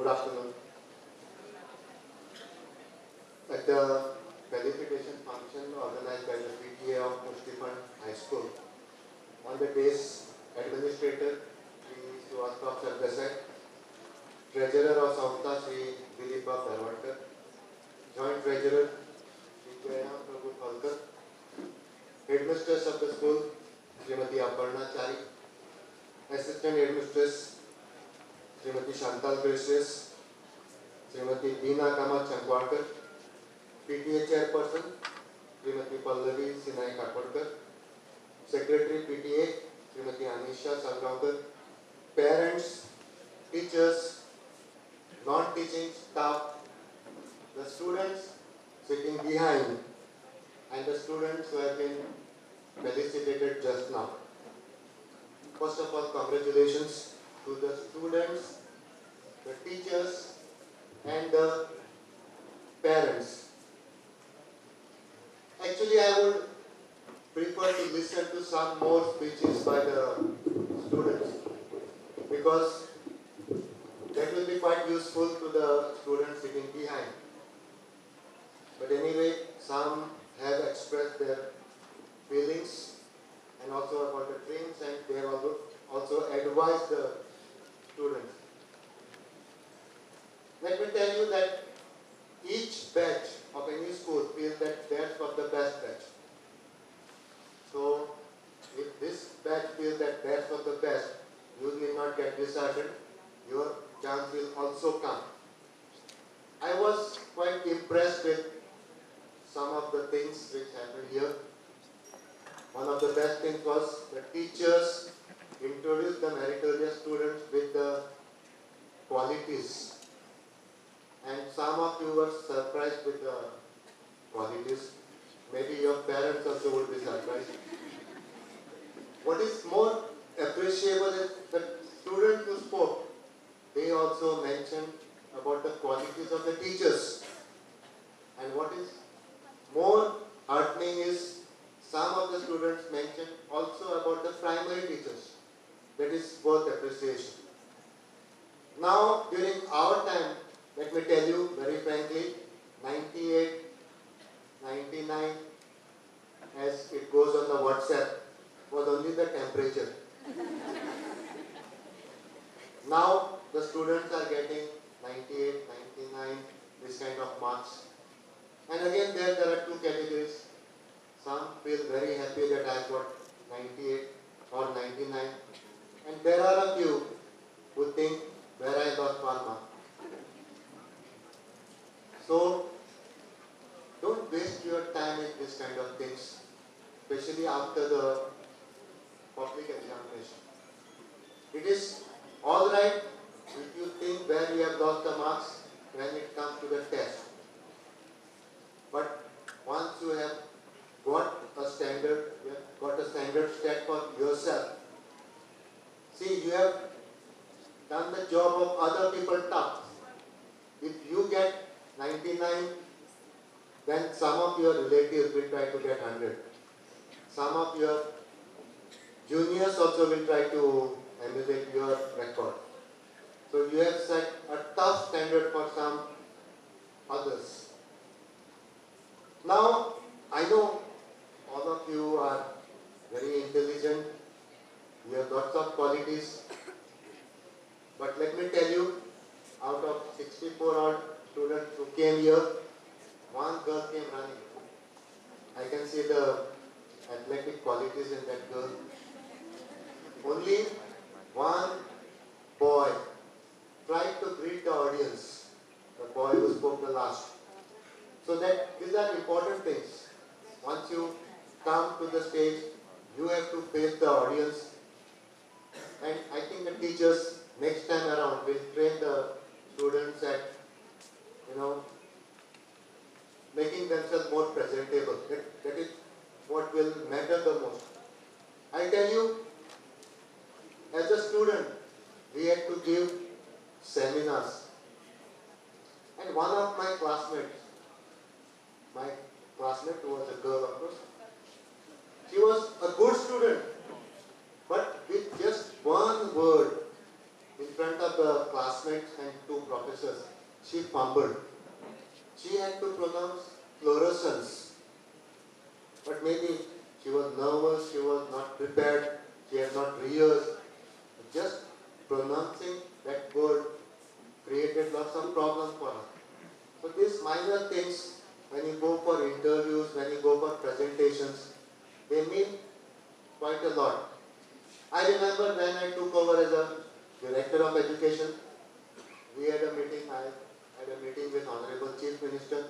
Good afternoon. At the felicitation function organized by the PTA of Mushtifund High School, on the day's administrator, Sri Srivastava Sardesai, treasurer of Samstha, Sri Dilip Dharwadkar, joint treasurer, Sri Jayam Prabhu Thalkar, headmistress of the school, Srimati Aparna Chari, assistant headmistress, Srimati Chantal Gracious, Srimati Deena Kama Chankwadkar, PTA chairperson, Srimati Pallavi Sinai Katwadkar, secretary PTA, Srimati Anisha Sangaonkar, parents, teachers, non-teaching staff, the students sitting behind, and the students who have been felicitated just now. First of all, congratulations to the students, the teachers, and the parents. Actually, I would prefer to listen to some more speeches by the students, because that will be quite useful to the students sitting behind. But anyway, some have expressed their feelings and also about the dreams, and they have also advised the students. Let me tell you that each batch of any school feels that theirs was the best batch. So, if this batch feels that theirs was the best, you will not get disheartened. Your chance will also come. I was quite impressed with some of the things which happened here. One of the best things was the teachers introduced the meritorious students with the qualities. And some of you were surprised with the qualities. Maybe your parents also would be surprised. What is more appreciable is the students who spoke, they also mentioned about the qualities of the teachers. And what is more heartening is some of the students mentioned also about the primary teachers. That is worth appreciation. Now, during our time, let me tell you very frankly, 98, 99, as it goes on the WhatsApp, was only the temperature. Now, the students are getting 98, 99, this kind of marks. And again, there are two categories. Some feel very happy that I got 98 or 99. And there are a few who think where I got 1 mark. So, don't waste your time in this kind of things, especially after the public examination. It is alright if you think where you have lost the marks when it comes to the test. But once you have got a standard, you have got a standard set for yourself. See, you have done the job of other people tough. If you get 99, then some of your relatives will try to get 100. Some of your juniors also will try to emulate your record. So you have set a tough standard for some others. Now, I know all of you are very intelligent, you have lots of qualities, but let me tell you, out of 64 odd students who came here, one girl came running. I can see the athletic qualities in that girl. Only one boy tried to greet the audience, the boy who spoke the last. So that these are important things. Once you come to the stage, you have to face the audience. And I think the teachers next time around will train the students at, making themselves more presentable. That is what will matter the most. I tell you, as a student, we had to give seminars. And one of my classmates who was a girl of course, she was a good student, but with just one word in front of the classmates and two professors, she fumbled. She had to pronounce fluorescence, but maybe she was nervous, she was not prepared, she had not rehearsed. Just pronouncing that word created lots of problems for her. So these minor things, when you go for interviews, when you go for presentations, they mean quite a lot. I remember when I took over as a Director of Education, we had a meeting, I had a meeting with Honorable Chief Minister,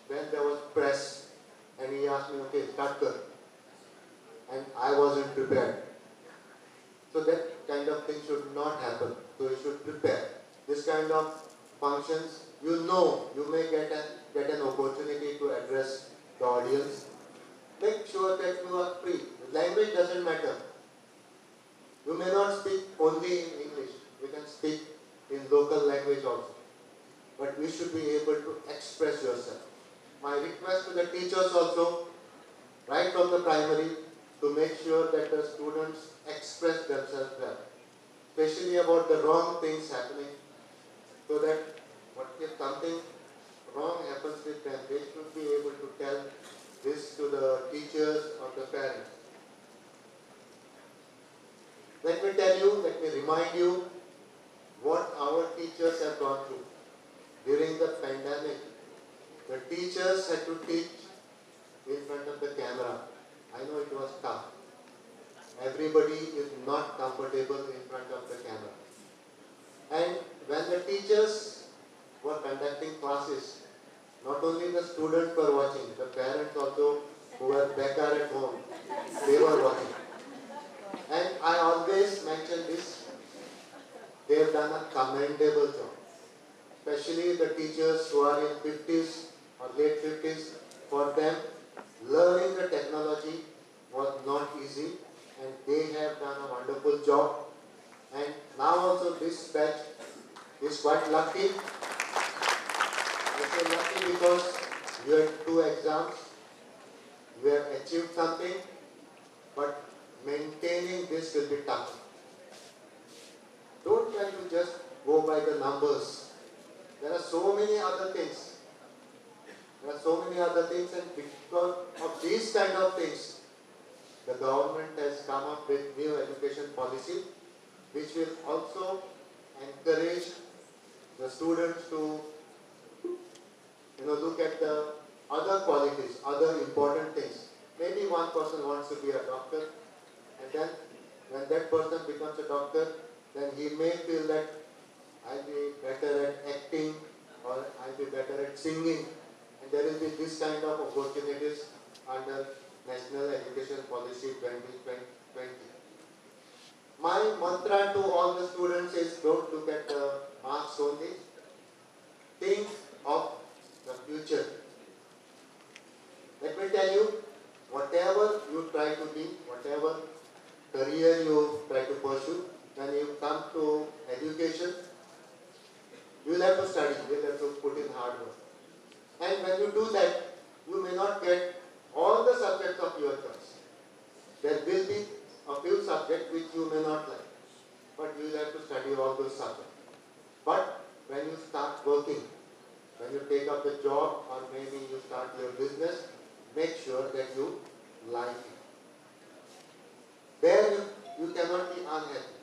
when there was press, and he asked me, okay, start kar. And I wasn't prepared. So that kind of thing should not happen. So you should prepare. This kind of functions, you may get an opportunity to address the audience. Make sure that you are free. Language doesn't matter. You may not speak only in English. You can speak in local language also. But you should be able to express yourself. My request to the teachers also, right from the primary, to make sure that the students express themselves well, especially about the wrong things happening, so that if something wrong happens with them, they should be able to tell this to the teachers or the parents. Let me remind you what our teachers have gone through. During the pandemic, the teachers had to teach in front of the camera. I know it was tough. Everybody is not comfortable in front of the camera. And when the teachers were conducting classes, not only the students were watching, the parents also who were back at home, they were watching. And I always mention this, they have done a commendable job. Especially the teachers who are in 50s or late 50s, for them, learning the technology was not easy, and they have done a wonderful job. And now also this batch is quite lucky. I say lucky because you had 2 exams, you have achieved something, but maintaining this will be tough. Don't try to just go by the numbers. There are so many other things. And because of these kind of things, the government has come up with new education policy, which will also encourage the students to look at the other qualities, other important things. Maybe one person wants to be a doctor, and then when that person becomes a doctor, then he may feel that I'll be better at acting or I'll be better at singing. And there will be this kind of opportunities under National Education Policy 2020. My mantra to all the students is don't look at the marks only. Think of the future. Let me tell you, whatever you try to be, whatever career you try to pursue, when you come to education, you will have to study, you will have to put in hard work. And when you do that, you may not get all the subjects of your choice. There will be a few subjects which you may not like, but you will have to study all those subjects. But when you start working, when you take up the job or maybe you start your business, make sure that you like it. There you cannot be unhappy.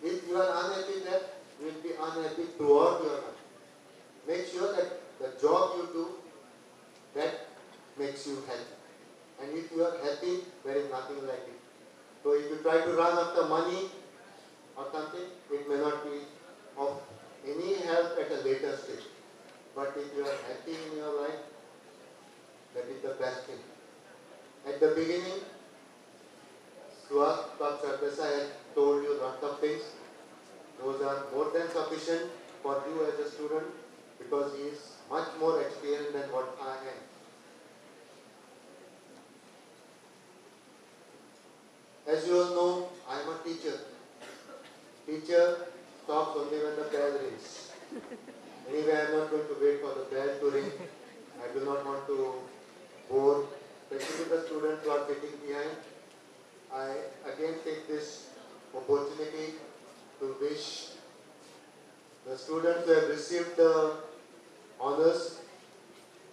If you are unhappy there, you will be unhappy throughout your life. Make sure that the job you do, that makes you happy. And if you are happy, there is nothing like it. So if you try to run after money or something, it may not be of any help at a later stage. But if you are happy in your life, that is the best thing. At the beginning, Suhas Sarkasa had told you lots of things. Those are more than sufficient for you as a student because he is much more experienced than what I am. As you all know, I am a teacher. Teacher stops only when the bell rings. Anyway, I am not going to wait for the bell to ring. I do not want to bore, especially the students who are sitting behind. I again take this opportunity to wish the students who have received the honors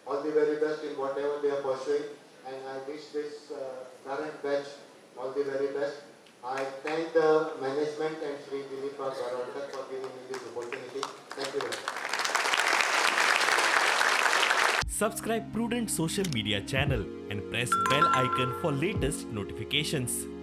all the very best in whatever they are pursuing, and I wish this current batch all the very best. I thank the management and Sri Dilipar Garadkar for giving me this opportunity. Thank you very much. Subscribe Prudent social media channel and press bell icon for latest notifications.